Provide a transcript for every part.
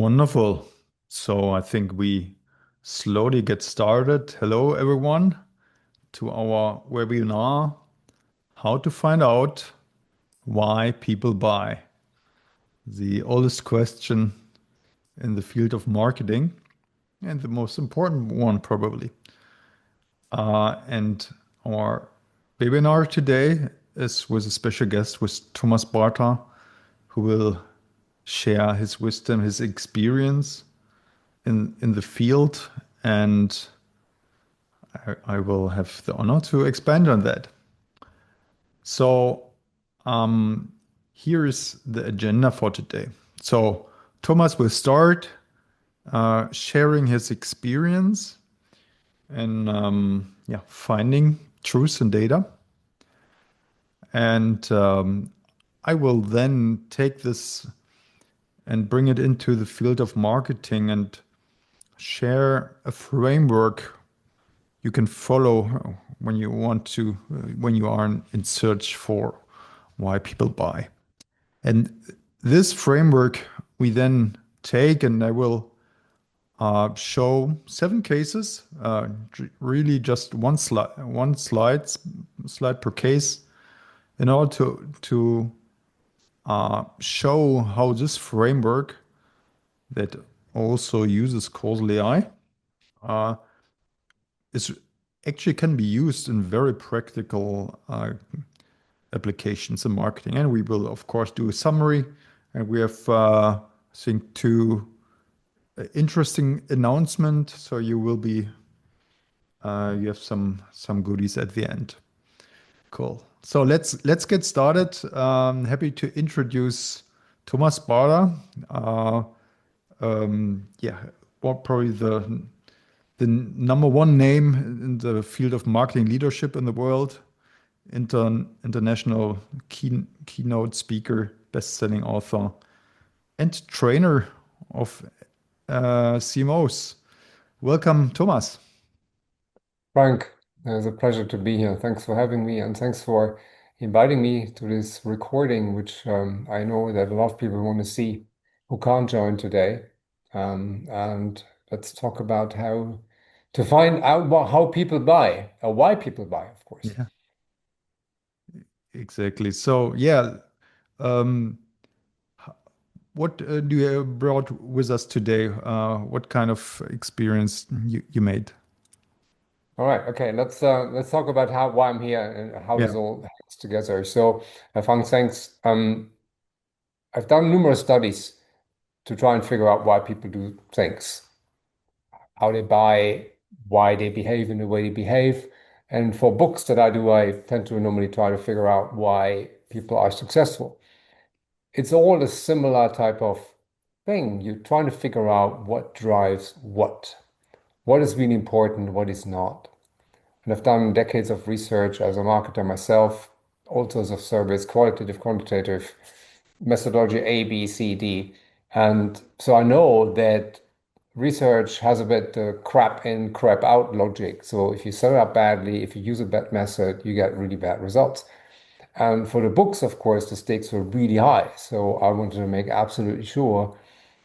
Wonderful. So I think we slowly get started. Hello, everyone, to our webinar, How to Find Out Why People Buy. The oldest question in the field of marketing and the most important one, probably. And our webinar today is with a special guest, with Thomas Barta, who will share his wisdom, his experience in the field, and I will have the honor to expand on that. So, um, here is the agenda for today. So, Thomas will start sharing his experience and finding truth and data. And I will then take this and bring it into the field of marketing and share a framework you can follow when you want to, when you are in search for why people buy. And this framework we then take, and I will show 7 cases, really just one slide per case, in order to show how this framework that also uses causal AI uh, is actually can be used in very practical applications in marketing. And we will, of course, do a summary. And we have, I think, two interesting announcements. So you have some goodies at the end. Cool. So let's get started. Happy to introduce Thomas Barta. Yeah, probably the number one name in the field of marketing leadership in the world, international keynote speaker, best-selling author, and trainer of CMOs. Welcome, Thomas. Frank, it's a pleasure to be here. Thanks for having me, and thanks for inviting me to this recording, which I know that a lot of people want to see who can't join today. And let's talk about how to find out how people buy, or why people buy, of course. Yeah, exactly. So, yeah, um, what do you have brought with us today? What kind of experience you made? All right, okay, let's talk about how why I'm here and how this Yeah. all hangs together. So, Frank, thanks. I've done numerous studies to try and figure out why people do things, how they buy, why they behave in the way they behave. And for books that I do, I tend to normally try to figure out why people are successful. It's all a similar type of thing. You're trying to figure out what drives what is really important, what is not. And I've done decades of research as a marketer myself, all sorts of surveys, qualitative, quantitative, methodology A, B, C, D. And so I know that research has a bit crap in, crap out logic. So if you set it up badly, if you use a bad method, you get really bad results. And for the books, of course, the stakes were really high. So I wanted to make absolutely sure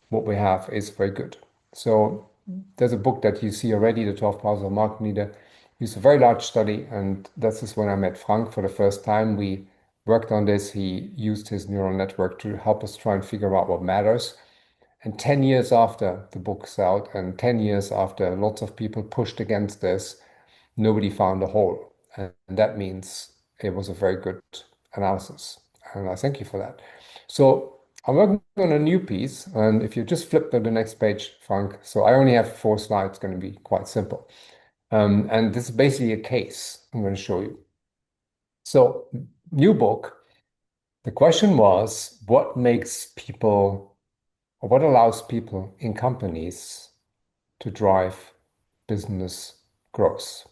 what we have is very good. So there's a book that you see already, The 12 Powers of a Marketing Leader. It's a very large study, and this is when I met Frank for the first time. We worked on this. He used his neural network to help us try and figure out what matters. And 10 years after the book's out, and 10 years after lots of people pushed against this, nobody found a hole. And that means it was a very good analysis. And I thank you for that. So I'm working on a new piece. And if you just flip to the next page, Frank, so I only have 4 slides, it's going to be quite simple. And this is basically a case I'm going to show you. So, new book. The question was, what makes people, or what allows people in companies to drive business growth?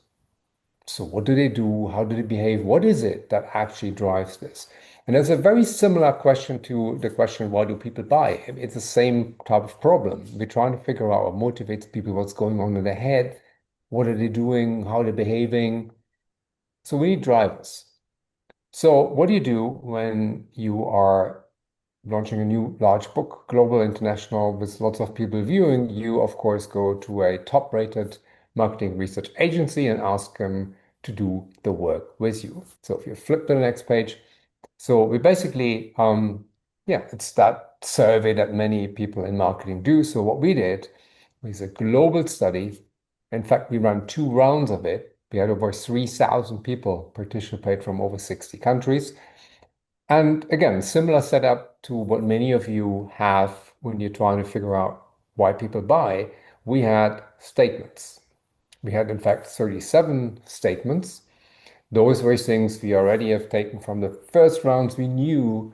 So what do they do? How do they behave? What is it that actually drives this? And it's a very similar question to the question, why do people buy? It's the same type of problem. We're trying to figure out what motivates people, what's going on in their head, what are they doing, how they're behaving. So we need drivers. So what do you do when you are launching a new large book, global, international, with lots of people viewing, you, of course, go to a top-rated marketing research agency and ask them to do the work with you. So if you flip to the next page, so we basically, yeah, it's that survey that many people in marketing do. So what we did was a global study. In fact, we ran 2 rounds of it. We had over 3,000 people participate from over 60 countries. And again, similar setup to what many of you have when you're trying to figure out why people buy. We had statements. We had, in fact, 37 statements. Those were things we already have taken from the first rounds. We knew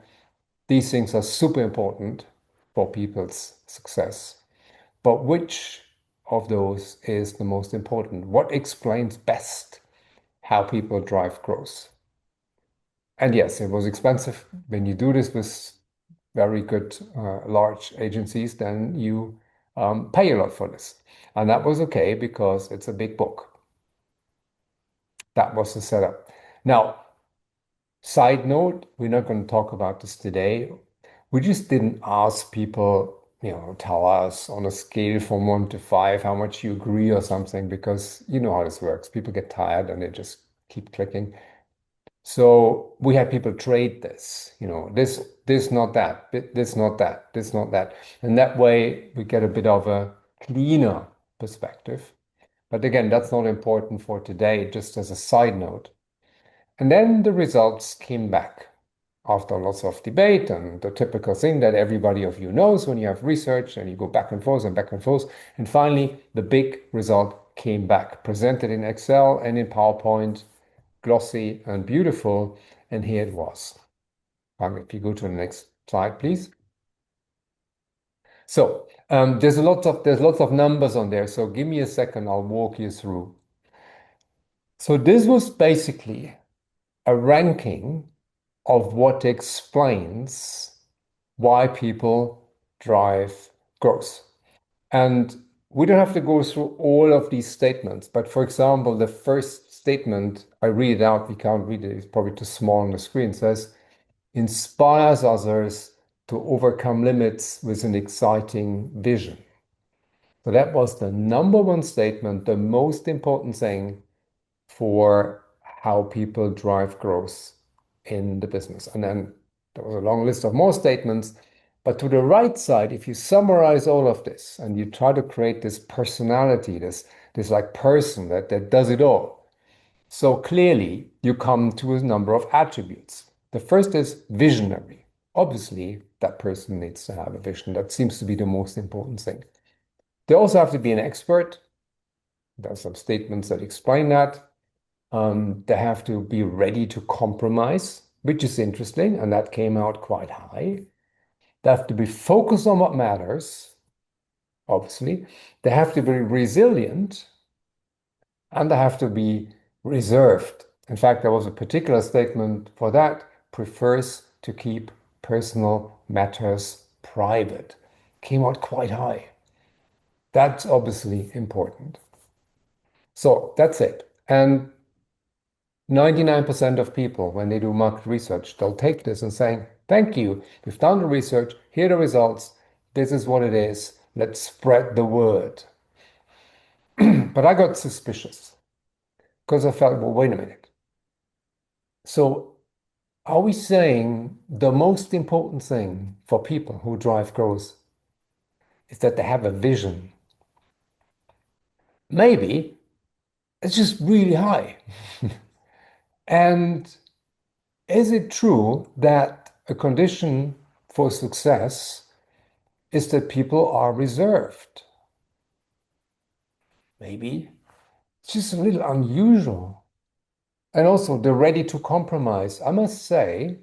these things are super important for people's success. But which of those is the most important? What explains best how people drive growth? And yes, it was expensive. When you do this with very good large agencies, then you pay a lot for this. And that was okay because it's a big book. That was the setup. Now, side note, we're not going to talk about this today. We just didn't ask people, tell us on a scale from 1 to 5 how much you agree or something, because you know how this works. People get tired and they just keep clicking. So we had people trade this, this, not that, this, not that, this, not that. And that way we get a bit of a cleaner perspective. But again, that's not important for today, just as a side note. And then the results came back after lots of debate and the typical thing that everybody of you knows when you have research and you go back and forth and back and forth. And finally, the big result came back, presented in Excel and in PowerPoint, glossy and beautiful. And here it was. If you go to the next slide, please. So there's lots of numbers on there. So give me a second, I'll walk you through. So this was basically a ranking of what explains why people drive growth. And we don't have to go through all of these statements, but for example, the first statement, I read it out, we can't read it, it's probably too small on the screen, says, inspires others to overcome limits with an exciting vision. So that was the number one statement, the most important thing for how people drive growth in the business. And then there was a long list of more statements. But to the right side, if you summarize all of this and you try to create this personality, this like person that does it all. So clearly you come to a number of attributes. The first is visionary. Obviously, that person needs to have a vision. That seems to be the most important thing. They also have to be an expert. There are some statements that explain that. They have to be ready to compromise, which is interesting, and that came out quite high. They have to be focused on what matters, obviously. They have to be resilient, and they have to be reserved. In fact, there was a particular statement for that, prefers to keep personal matters private. Came out quite high. That's obviously important. So that's it. And 99% of people, when they do market research, they'll take this and saying, thank you, we've done the research, here are the results, this is what it is, let's spread the word. But I got suspicious because I felt, well, wait a minute. So are we saying the most important thing for people who drive growth is that they have a vision? Maybe it's just really high. And is it true that a condition for success is that people are reserved? Maybe it's just a little unusual. And also, they're ready to compromise. I must say,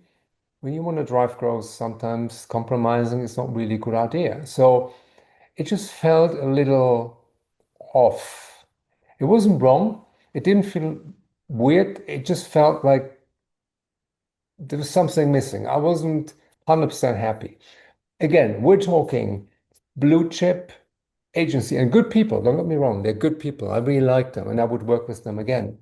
when you want to drive growth, sometimes compromising is not really a good idea. So it just felt a little off. It wasn't wrong. It didn't feel weird. It just felt like there was something missing. I wasn't 100% happy. Again, we're talking blue chip agency and good people. Don't get me wrong, they're good people. I really like them and I would work with them again.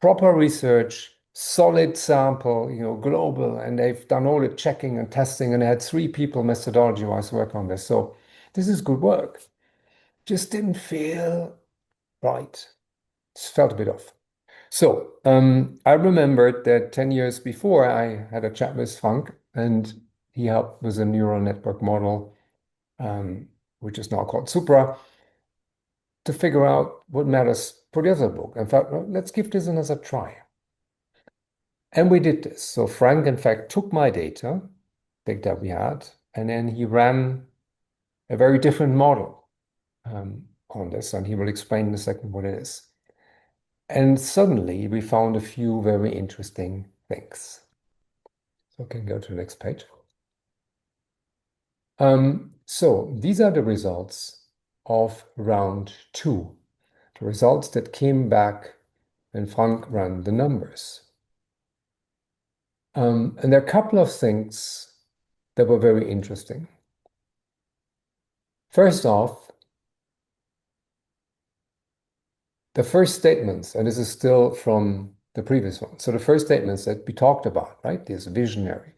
Proper research, solid sample, global, and they've done all the checking and testing, and they had 3 people methodology-wise work on this. So this is good work. Just didn't feel right. Just felt a bit off. So I remembered that 10 years before I had a chat with Frank, and he helped with a neural network model, which is now called Supra, to figure out what matters for the other book. I thought, well, let's give this another try. And we did this. So Frank, in fact, took my data we had, and then he ran a very different model on this, and he will explain in a second what it is. And suddenly we found a few very interesting things. So I can go to the next page. So these are the results of round 2, the results that came back when Frank ran the numbers. And there are a couple of things that were very interesting. First off, the first statements, and this is still from the previous one. So the first statements that we talked about, right? This visionary.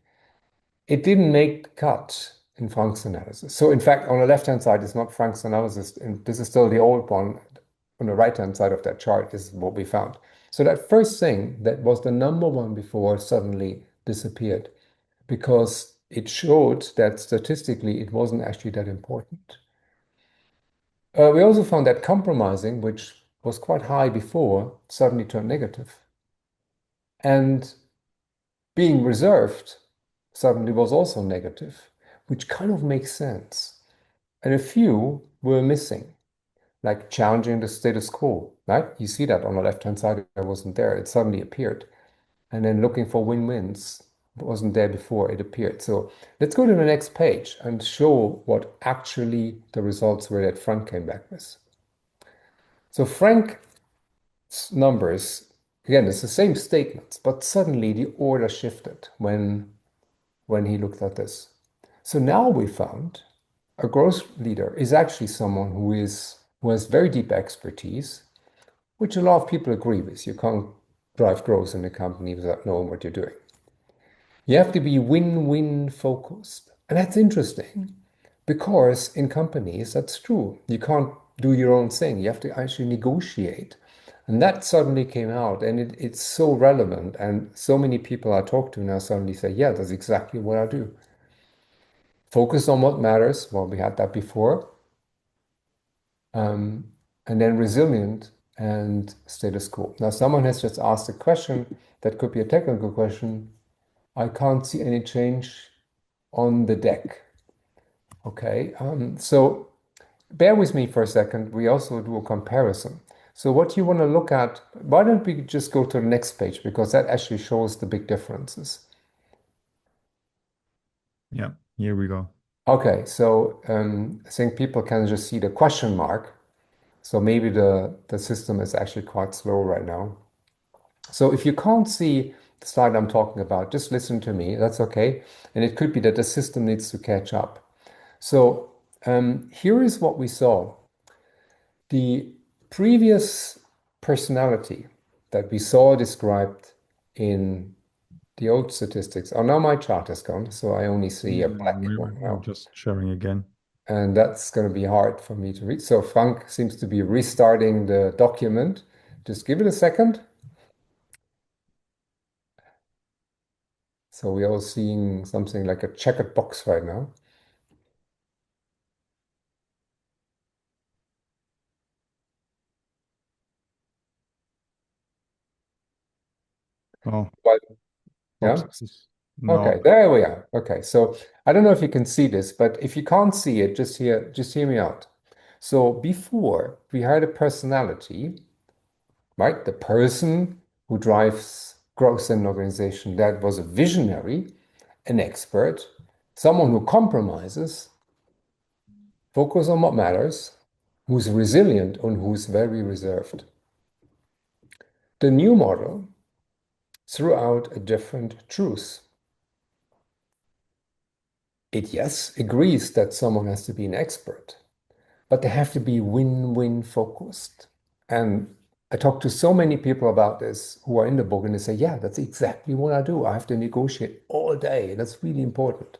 It didn't make the cut in Frank's analysis. So in fact, on the left-hand side is not Frank's analysis, and this is still the old one. On the right-hand side of that chart is what we found. So that first thing that was the number one before suddenly disappeared because it showed that statistically it wasn't actually that important. We also found that compromising, which was quite high before, suddenly turned negative. And being reserved suddenly was also negative, which kind of makes sense. And a few were missing, like challenging the status quo, right? You see that on the left-hand side, it wasn't there. It suddenly appeared. And then looking for win-wins wasn't there before it appeared. So let's go to the next page and show what actually the results were that Frank came back with. So Frank's numbers, again, it's the same statements, but suddenly the order shifted when he looked at this. So now we found a growth leader is actually someone who has very deep expertise, which a lot of people agree with. You can't drive growth in a company without knowing what you're doing. You have to be win-win focused. And that's interesting because in companies, that's true. You can't do your own thing. You have to actually negotiate. And that suddenly came out, and it's so relevant. And so many people I talk to now suddenly say, yeah, that's exactly what I do. Focus on what matters. Well, we had that before. And then resilient and status quo. Now, someone has just asked a question that could be a technical question. I can't see any change on the deck. Okay, so bear with me for a second. We also do a comparison. So what you want to look at, why don't we just go to the next page because that actually shows the big differences. Yeah, here we go. Okay, so I think people can just see the question mark. So maybe the system is actually quite slow right now. So if you can't see the slide I'm talking about, just listen to me. That's okay. And it could be that the system needs to catch up. So here is what we saw. The previous personality that we saw described in the old statistics. Oh, now my chart is gone, so I only see a Yeah, black one we're now. just sharing again. And that's going to be hard for me to read. So Frank seems to be restarting the document. Just give it a second. So we're all seeing something like a checkered box right now. Oh, But yeah, boxes. No. okay, there we are. Okay, so I don't know if you can see this, but if you can't see it, just hear me out. So before we had a personality, right? The person who drives growth in an organization that was a visionary, an expert, someone who compromises, focus on what matters, who's resilient and who's very reserved. The new model threw out a different truth. It, yes, agrees that someone has to be an expert, but they have to be win-win focused. And I talk to so many people about this who are in the book, and they say, yeah, that's exactly what I do. I have to negotiate all day. That's really important.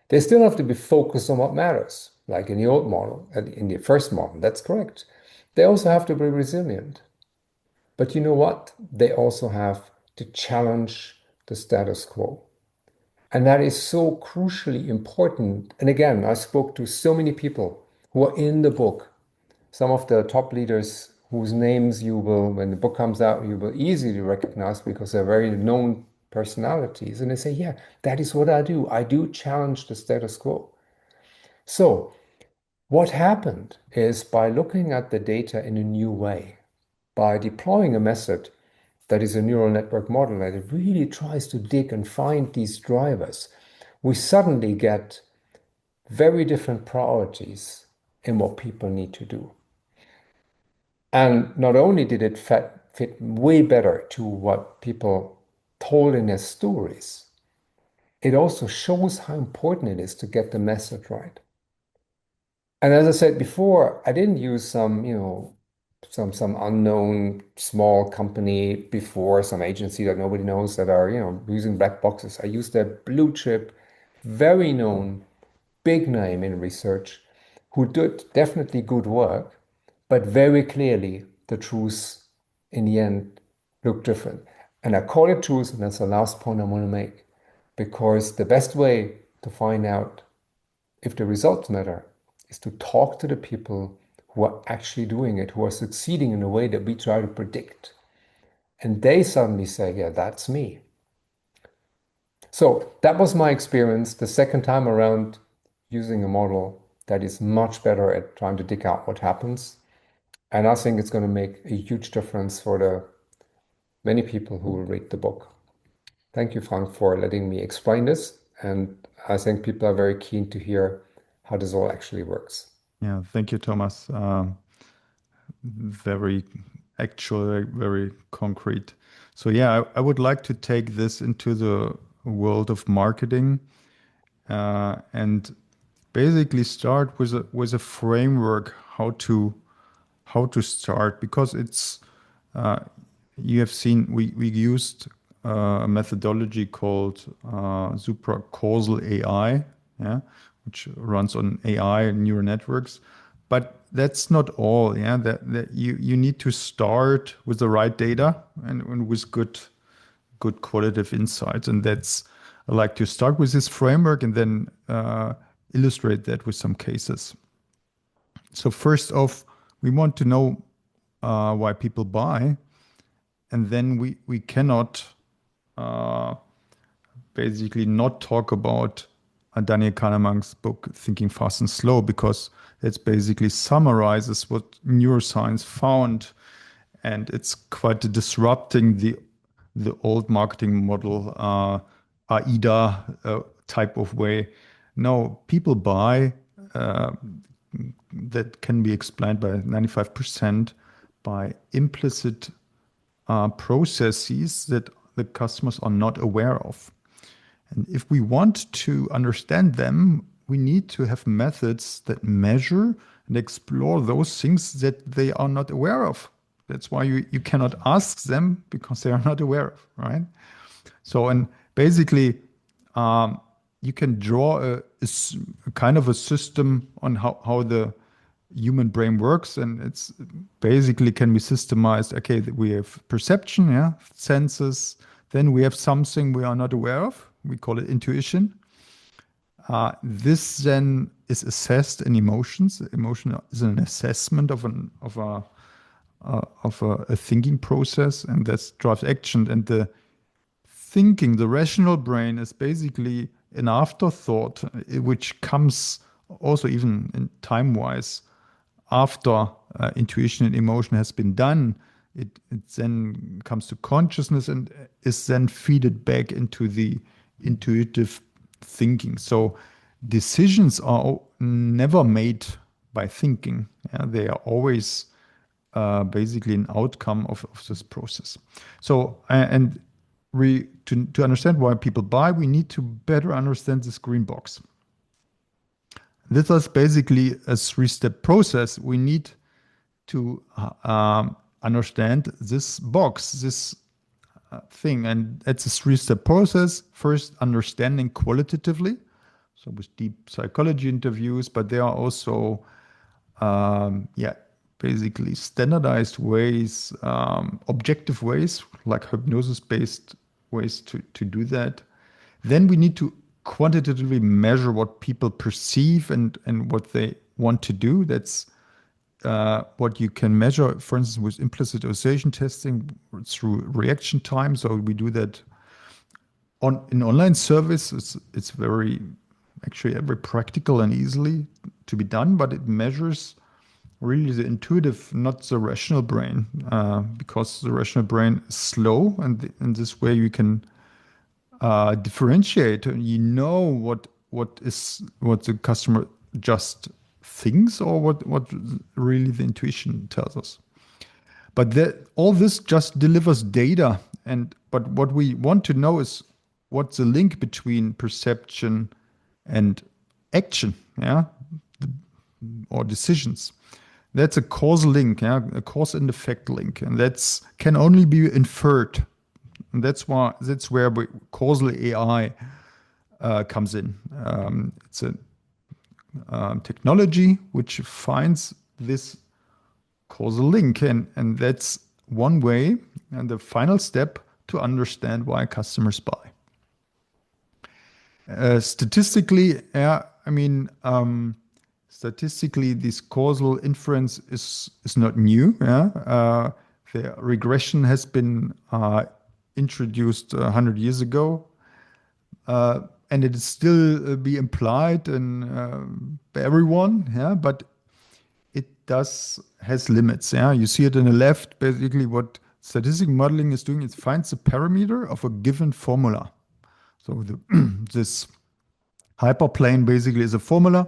They still have to be focused on what matters, like in the old model, in the first model. That's correct. They also have to be resilient. But you know what? They also have to challenge the status quo. And that is so crucially important. And again, I spoke to so many people who are in the book, some of the top leaders whose names you will, when the book comes out, you will easily recognize because they're very known personalities. And they say, yeah, that is what I do. I do challenge the status quo. So, what happened is by looking at the data in a new way, by deploying a method that is a neural network model that really tries to dig and find these drivers, we suddenly get very different priorities in what people need to do. And not only did it fit way better to what people told in their stories, it also shows how important it is to get the message right. And as I said before, I didn't use some unknown small company before, some agency that nobody knows that are, using black boxes. I used a blue chip, very known, big name in research who did definitely good work, but very clearly the truth in the end looked different. And I call it truth, and that's the last point I want to make, because the best way to find out if the results matter is to talk to the people who are actually doing it, who are succeeding in a way that we try to predict. And they suddenly say, yeah, that's me. So that was my experience the second time around using a model that is much better at trying to dig out what happens. And I think it's going to make a huge difference for the many people who will read the book. Thank you, Frank, for letting me explain this. And I think people are very keen to hear how this all actually works. Yeah, thank you, Thomas. Very actual, very concrete. So yeah, I would like to take this into the world of marketing and basically start with a framework how to start because it's you have seen we used a methodology called supracausal AI, yeah, which runs on AI and neural networks. But that's not all, yeah. That you need to start with the right data and with good qualitative insights, and that's I like to start with this framework and then illustrate that with some cases. So first off, we want to know why people buy, and then we cannot uh, basically not talk about Daniel Kahneman's book Thinking Fast and Slow because it basically summarizes what neuroscience found, and it's quite disrupting the old marketing model, AIDA type of way. No, people buy. Uh, that can be explained by 95% by implicit processes that the customers are not aware of. And if we want to understand them, we need to have methods that measure and explore those things that they are not aware of. That's why you cannot ask them because they are not aware of, right? So, and basically, you can draw a kind of a system on how the human brain works, and it's basically can be systemized. Okay, we have perception, yeah, senses. Then we have something we are not aware of. We call it intuition. This then is assessed in emotions. Emotion is an assessment of a thinking process, and that drives action. And the thinking, the rational brain, is basically an afterthought, which comes also even in time-wise after intuition and emotion has been done. It then comes to consciousness and is then feeded back into the intuitive thinking. So decisions are never made by thinking. Yeah? They are always basically an outcome of this process. So, and to understand why people buy, we need to better understand this green box. This is basically a three-step process. We need to understand this box, this thing. And it's a three-step process. First, understanding qualitatively, so with deep psychology interviews, but there are also, yeah, basically standardized ways, objective ways, like hypnosis-based ways to do that. Then we need to quantitatively measure what people perceive and what they want to do. That's what you can measure, for instance, with implicit association testing through reaction time. So we do that on in online service. It's very actually very practical and easily to be done, but it measures really the intuitive, not the rational brain, because the rational brain is slow, and in this way you can differentiate. You know what the customer just thinks, or what really the intuition tells us. But all this just delivers data, but what we want to know is what's the link between perception and action, yeah, or decisions. That's a causal link, yeah, a cause and effect link, and that's can only be inferred. And that's where causal AI comes in. It's a technology which finds this causal link, and that's one way and the final step to understand why customers buy. Statistically, yeah, I mean, statistically, this causal inference is not new. Yeah, the regression has been introduced 100 years ago, and it is still be implied by everyone. Yeah, but it has limits. Yeah, you see it on the left. Basically, what statistical modeling is doing is finds the parameter of a given formula. So this hyperplane basically is a formula,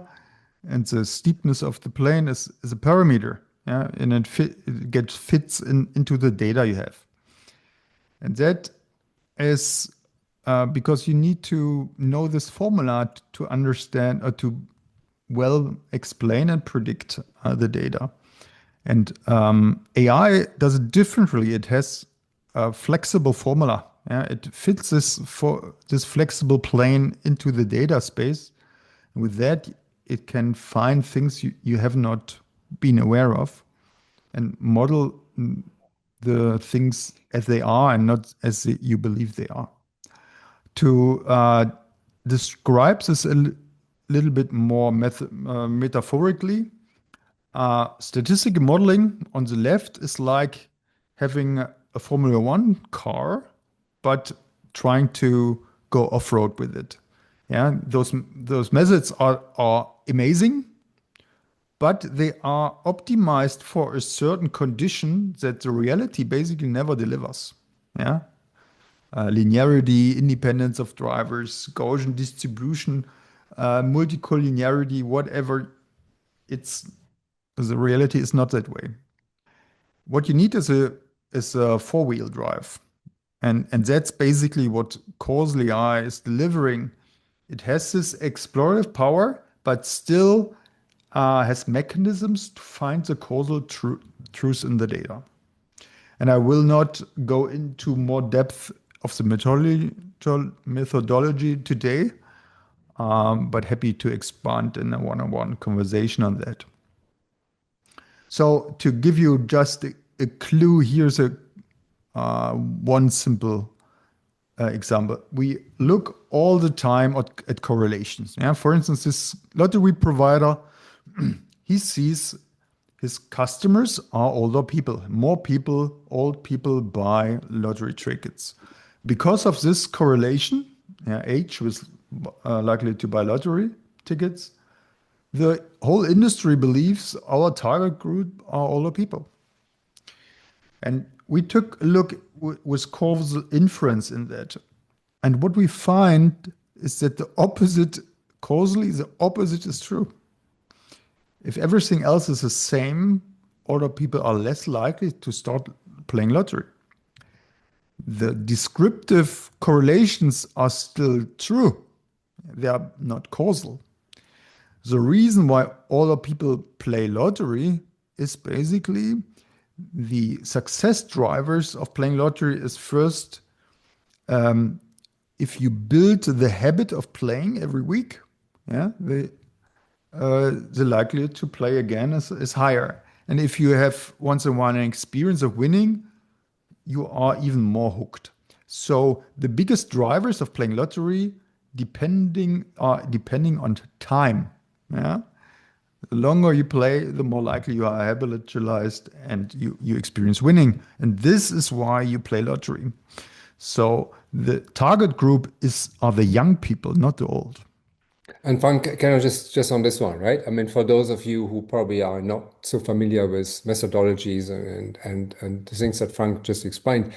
and the steepness of the plane is a parameter. Yeah, and it fits into the data you have, and that is because you need to know this formula to understand or to well explain and predict the data. And AI does it differently. It has a flexible formula. Yeah? It fits this flexible plane into the data space. And with that, it can find things you have not been aware of and model the things as they are and not as you believe they are. To describe this a little bit more metaphorically, statistical modeling on the left is like having a Formula One car, but trying to go off road with it. Yeah, those methods are amazing, but they are optimized for a certain condition that the reality basically never delivers. Yeah, linearity, independence of drivers, Gaussian distribution, multicollinearity, whatever. It's the reality is not that way. What you need is a four-wheel drive, and that's basically what causal AI is delivering. It has this explorative power, but still has mechanisms to find the causal truth in the data. And I will not go into more depth of the methodology today, but happy to expand in a one-on-one conversation on that. So to give you just a clue, here's one simple example. We look all the time at correlations. Yeah? For instance, this lottery provider, he sees his customers are older people. More people, old people buy lottery tickets. Because of this correlation, yeah, age was likely to buy lottery tickets, the whole industry believes our target group are older people. And we took a look with causal inference in that. And what we find is that causally, the opposite is true. If everything else is the same, older people are less likely to start playing lottery. The descriptive correlations are still true. They are not causal. The reason why older people play lottery is basically the success drivers of playing lottery is first, um, if you build the habit of playing every week, yeah, the likelihood to play again is higher. And if you have once in a while an experience of winning, you are even more hooked. So the biggest drivers of playing lottery depending on time. Yeah. The longer you play, the more likely you are habitualized and you experience winning. And this is why you play lottery. So the target group are the young people, not the old. And Frank, can I just on this one, right? I mean, for those of you who probably are not so familiar with methodologies and the things that Frank just explained,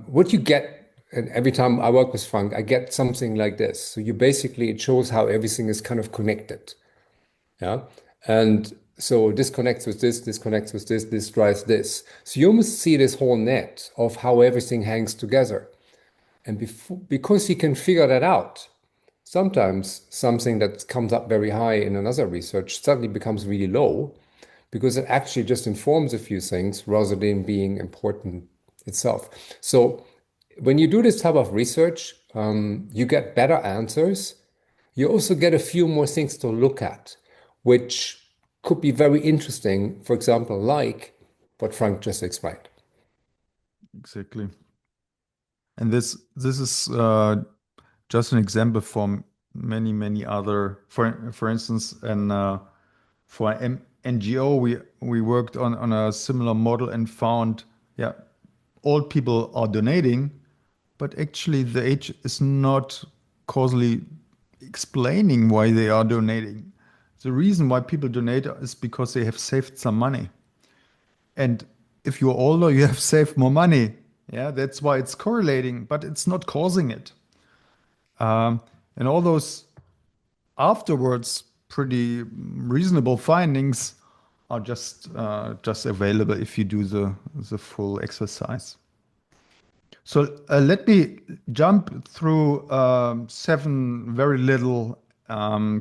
what you get, and every time I work with Frank, I get something like this. So you basically, it shows how everything is kind of connected. Yeah. And so this connects with this connects with this drives this. So you almost see this whole net of how everything hangs together. And because he can figure that out, sometimes something that comes up very high in another research suddenly becomes really low because it actually just informs a few things rather than being important itself. So when you do this type of research, you get better answers. You also get a few more things to look at, which could be very interesting, for example, like what Frank just explained. Exactly. And this is just an example from many other. For instance, and for NGO, we worked on a similar model and found, yeah, old people are donating, but actually the age is not causally explaining why they are donating. The reason why people donate is because they have saved some money. And if you're older, you have saved more money. Yeah, that's why it's correlating, but it's not causing it. And all those afterwards pretty reasonable findings are just available if you do the full exercise. So let me jump through seven very little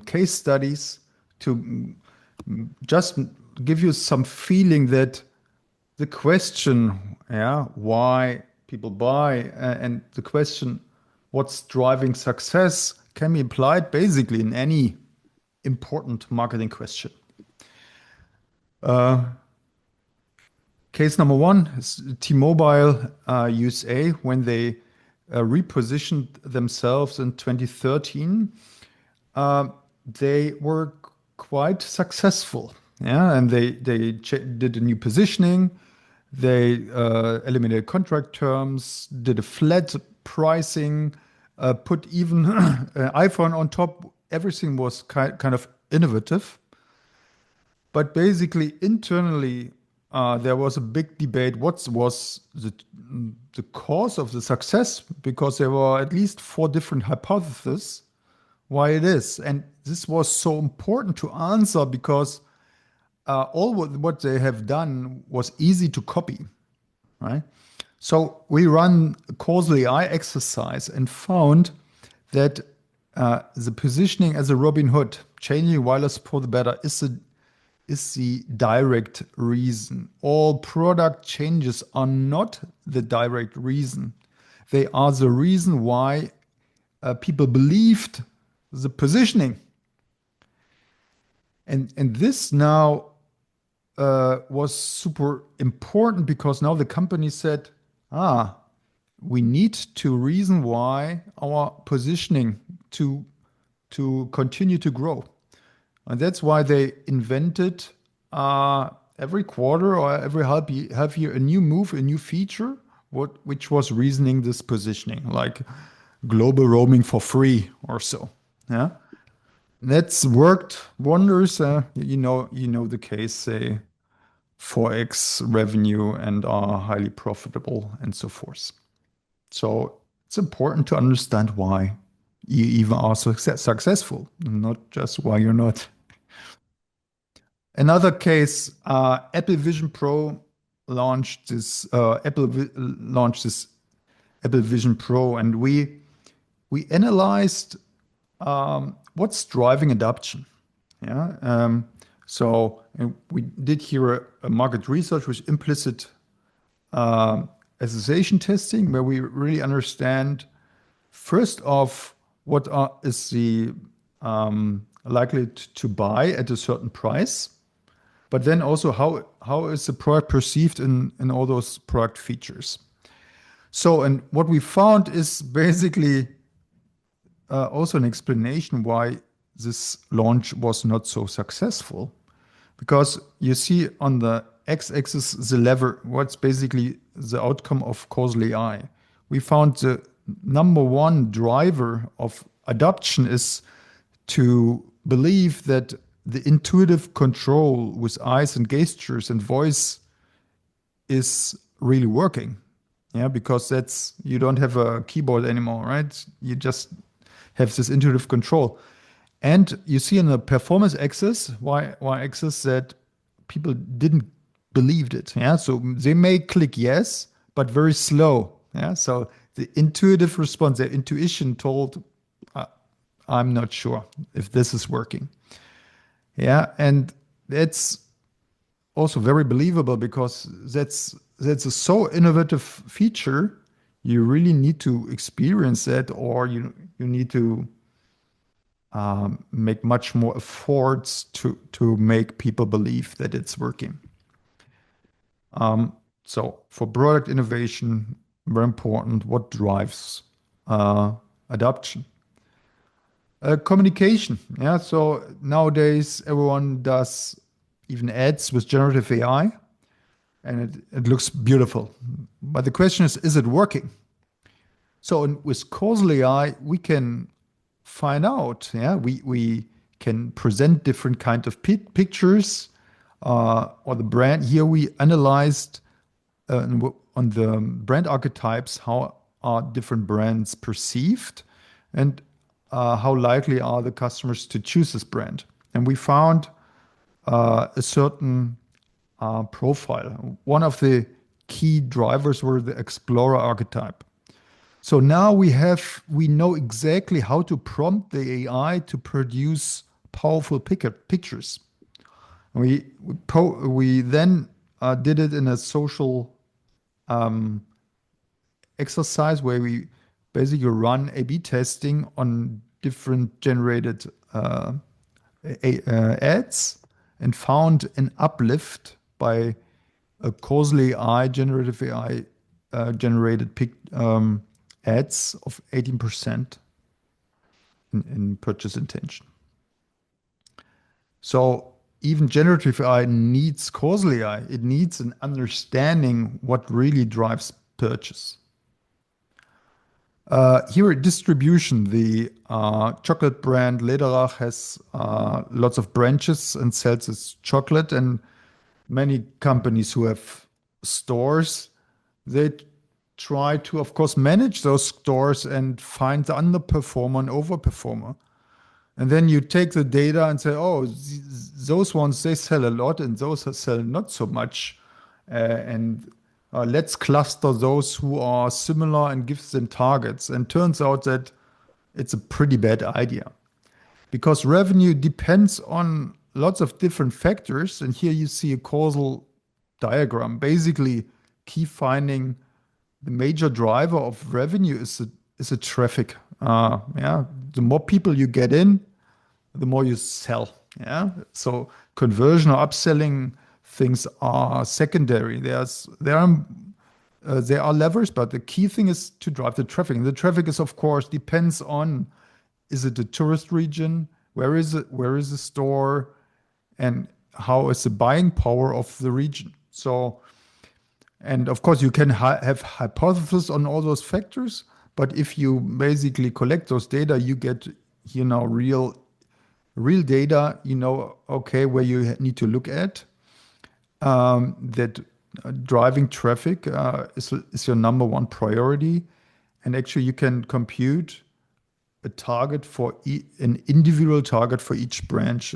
case studies to just give you some feeling that the question, yeah, why people buy and the question, what's driving success, can be applied basically in any important marketing question. Case number one is T-Mobile USA when they repositioned themselves in 2013. Uh, they were quite successful. Yeah, and did a new positioning. They eliminated contract terms, did a flat pricing, put even iPhone on top. Everything was kind of innovative. But basically, internally, there was a big debate. What was the cause of the success? Because there were at least four different hypotheses why it is. And this was so important to answer because all what they have done was easy to copy, right? So we run a causal AI exercise and found that the positioning as a Robin Hood, changing wireless for the better, is the direct reason. All product changes are not the direct reason. They are the reason why people believed the positioning. And this now was super important because now the company said, we need to reason why our positioning to continue to grow. And that's why they invented every quarter or every half year a new move, a new feature, which was reasoning this positioning, like global roaming for free or so. Yeah, that's worked wonders. You know the case. They 4x revenue and are highly profitable and so forth. So it's important to understand why you even are successful, not just why you're not. Another case, Apple Vision Pro launched this. Launched this Apple Vision Pro, and we analyzed what's driving adoption. Yeah, So and we did here a market research with implicit uh, association testing, where we really understand first off is the likely to buy at a certain price, but then also how is the product perceived in all those product features. So, and what we found is basically also an explanation why this launch was not so successful. Because you see on the x-axis the lever, what's basically the outcome of causal AI. We found the number one driver of adoption is to believe that the intuitive control with eyes and gestures and voice is really working. Yeah, because that's you don't have a keyboard anymore, right? You just have this intuitive control. And you see in the performance axis, y-axis, that people didn't believe it. Yeah, so they may click yes, but very slow. Yeah, so the intuitive response, their intuition told, uh, "I'm not sure if this is working." Yeah, and that's also very believable because that's a so innovative feature. You really need to experience that, or you need to make much more efforts to make people believe that it's working. So for product innovation, very important. What drives uh, adoption? Communication. Yeah. So nowadays everyone does even ads with generative AI, and it looks beautiful. But the question is it working? So with causal AI, we can find out. Yeah, we can present different kind of pictures or the brand. Here we analyzed on the brand archetypes how are different brands perceived and how likely are the customers to choose this brand. And we found a certain profile. One of the key drivers were the explorer archetype. So now we know exactly how to prompt the AI to produce powerful pictures. We then did it in a social exercise where we basically run A/B testing on different generated ads and found an uplift by a causal AI, generative AI generated ads of 18% in purchase intention. So even generative AI needs causal AI. It needs an understanding what really drives purchase. Here at distribution, the chocolate brand Lederach has lots of branches and sells its chocolate, and many companies who have stores, they try to, of course, manage those stores and find the underperformer and overperformer. And then you take the data and say, oh, those ones, they sell a lot and those sell not so much. And let's cluster those who are similar and give them targets. And turns out that it's a pretty bad idea because revenue depends on lots of different factors. And here you see a causal diagram. Basically, key finding the major driver of revenue is the traffic. Yeah, the more people you get in, the more you sell. Yeah, so conversion or upselling things are secondary. There are levers, but the key thing is to drive the traffic. And the traffic is, of course, depends on is it a tourist region? Where is it? Where is the store? And how is the buying power of the region? So, and of course, you can have hypotheses on all those factors. But if you basically collect those data, you get, real data. Okay, where you need to look at that driving traffic is your number one priority. And actually, you can compute a target for an individual target for each branch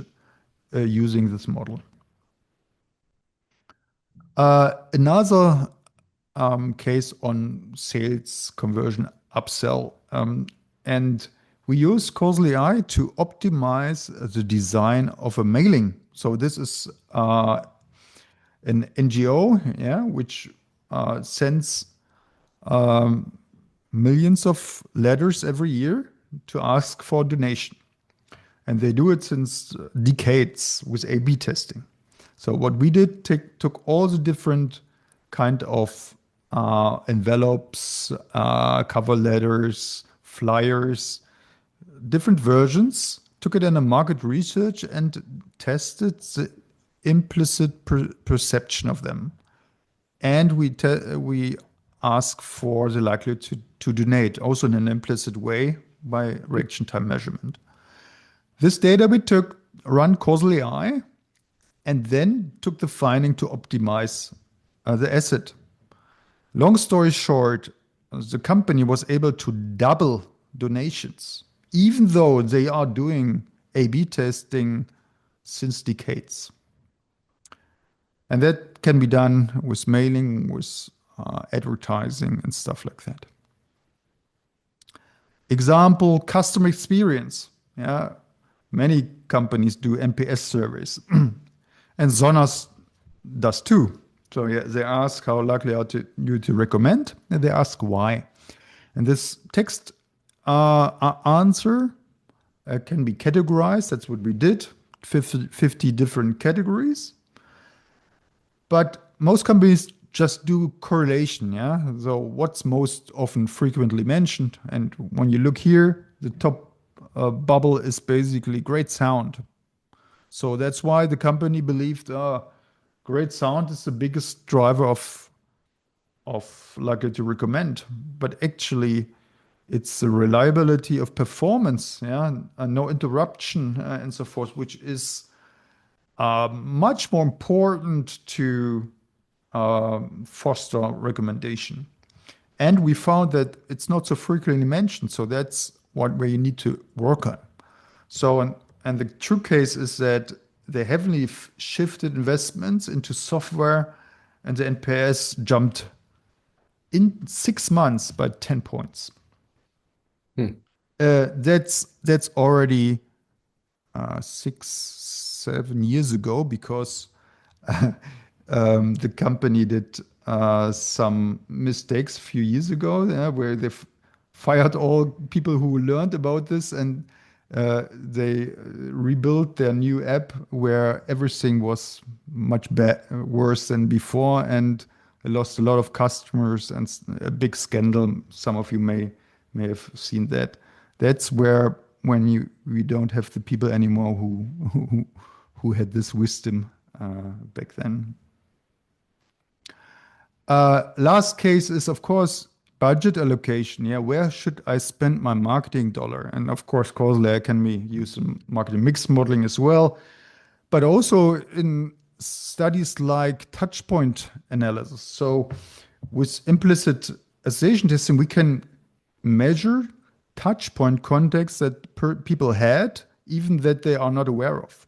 using this model. Another case on sales conversion upsell. And we use causal AI to optimize the design of a mailing. So this is an NGO, yeah, which sends millions of letters every year to ask for donation. And they do it since decades with A/B testing. So what we did, took all the different kind of envelopes, cover letters, flyers, different versions, took it in a market research and tested the implicit perception of them. And we ask for the likelihood to donate, also in an implicit way by reaction time measurement. This data we took, run causal AI, and then took the finding to optimize the asset. Long story short, the company was able to double donations, even though they are doing A/B testing since decades. And that can be done with mailing, with advertising, and stuff like that. Example, customer experience. Yeah, many companies do NPS surveys, and Sonos does too. So yeah, they ask how likely are you to recommend, and they ask why. And this text answer can be categorized. That's what we did, 50 different categories. But most companies just do correlation, yeah? So what's most often frequently mentioned? And when you look here, the top bubble is basically great sound. So that's why the company believed great sound is the biggest driver of likely to recommend. But actually, it's the reliability of performance, yeah, and no interruption and so forth, which is much more important to foster recommendation. And we found that it's not so frequently mentioned, so that's where you need to work on. So, and the true case is that they heavily shifted investments into software, and the NPS jumped in 6 months by 10 points. That's already 6-7 years ago, because the company did some mistakes a few years ago, where they fired all people who learned about this, and they rebuilt their new app where everything was much worse than before, and they lost a lot of customers and a big scandal. Some of you may have seen that. That's where we don't have the people anymore who had this wisdom back then. Last case is, of course, budget allocation. Yeah, where should I spend my marketing dollar? And of course, causal AI can be used in marketing mix modeling as well, but also in studies like touchpoint analysis. So with implicit association testing, we can measure touchpoint contexts that people had, even that they are not aware of.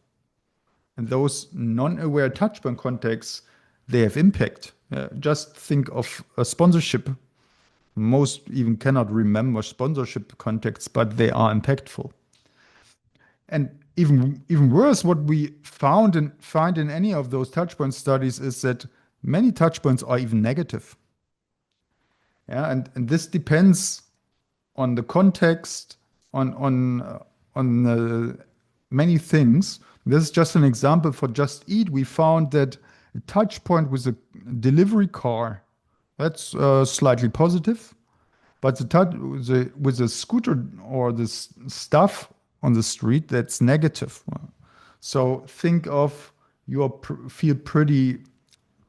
And those non-aware touchpoint contexts, they have impact. Just think of a sponsorship. Most even cannot remember sponsorship contexts, but they are impactful. And even worse, what we find in any of those touchpoint studies is that many touchpoints are even negative. Yeah, and this depends on the context, on many things. This is just an example for Just Eat. We found that a touch point with a delivery car, that's slightly positive, but with a scooter or this stuff on the street, that's negative. So think of feel pretty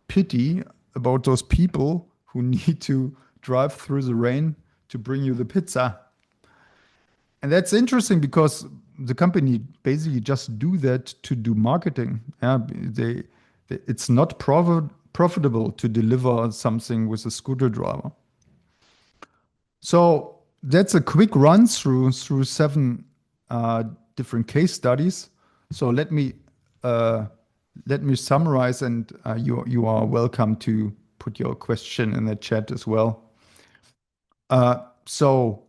pity about those people who need to drive through the rain to bring you the pizza. And that's interesting because the company basically just do that to do marketing. Yeah, it's not profitable to deliver something with a scooter driver. So that's a quick run through 7 different case studies. So let me summarize, and you are welcome to put your question in the chat as well. So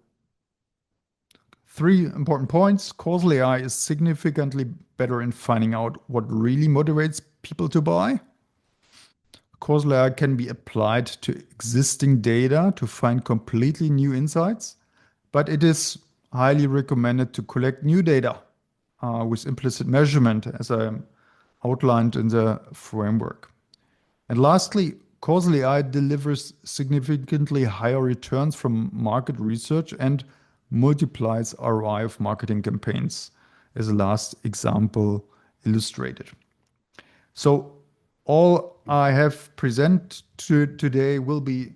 Three important points. Causal AI is significantly better in finding out what really motivates people to buy. Causal AI can be applied to existing data to find completely new insights, but it is highly recommended to collect new data with implicit measurement, as I outlined in the framework. And lastly, causal AI delivers significantly higher returns from market research and multiplies ROI of marketing campaigns, as the last example illustrated. So all I have presented today will be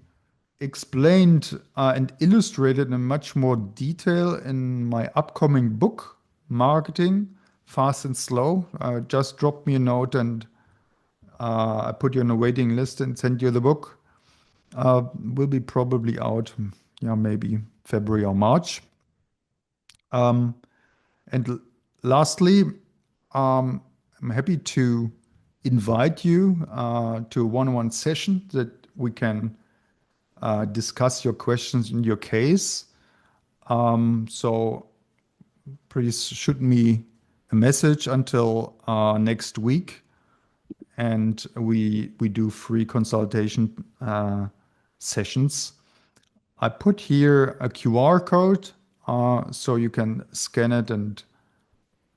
explained and illustrated in much more detail in my upcoming book, Marketing Fast and Slow. Just drop me a note and I put you on a waiting list and send you the book. Will be probably out, yeah, maybe February or March. And lastly, I'm happy to invite you to a one-on-one session that we can discuss your questions in your case. So please shoot me a message until next week, and we do free consultation sessions. I put here a QR code so you can scan it and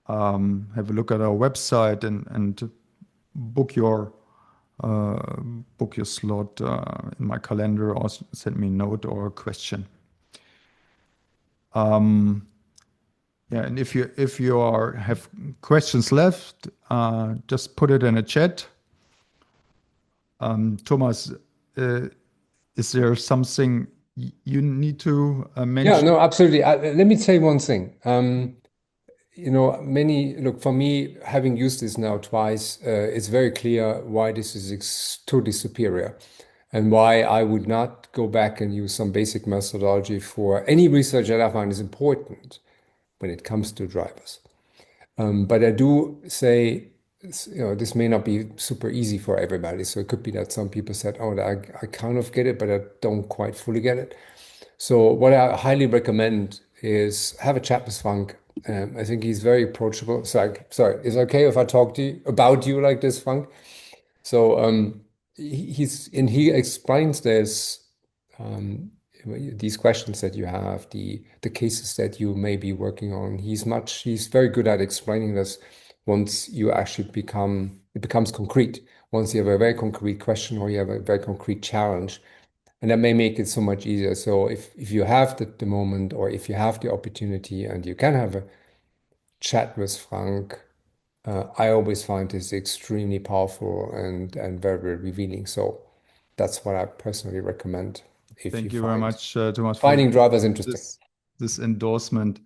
have a look at our website and book your slot in my calendar or send me a note or a question. Yeah, and if you have questions left, just put it in a chat. Thomas, is there something you need to Yeah, mention? no, absolutely. Let me say one thing. Look, for me, having used this now twice, it's very clear why this is totally superior and why I would not go back and use some basic methodology for any research that I find is important when it comes to drivers. But I do say, this may not be super easy for everybody. So it could be that some people said, oh, I kind of get it, but I don't quite fully get it. So what I highly recommend is have a chat with Frank. I think he's very approachable. So, sorry, is it okay if I talk to you about you like this, Frank? So he explains this these questions that you have, the cases that you may be working on. He's very good at explaining this once you actually it becomes concrete. Once you have a very concrete question or you have a very concrete challenge, and that may make it so much easier. So if you have the moment or if you have the opportunity and you can have a chat with Frank, I always find this extremely powerful and very, very revealing. So that's what I personally recommend if you Thank you very find much, Thomas, for finding drivers interesting. this endorsement.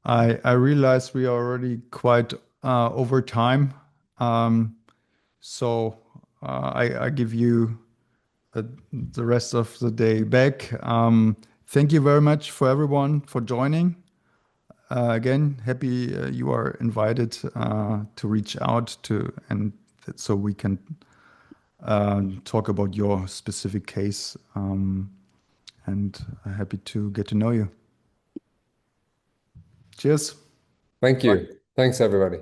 I realize we are already quite over time, um, so I give you the rest of the day back. Thank you very much for everyone for joining. Again, happy you are invited to reach out to and so we can talk about your specific case. And happy to get to know you. Cheers. Thank you. Thanks, everybody.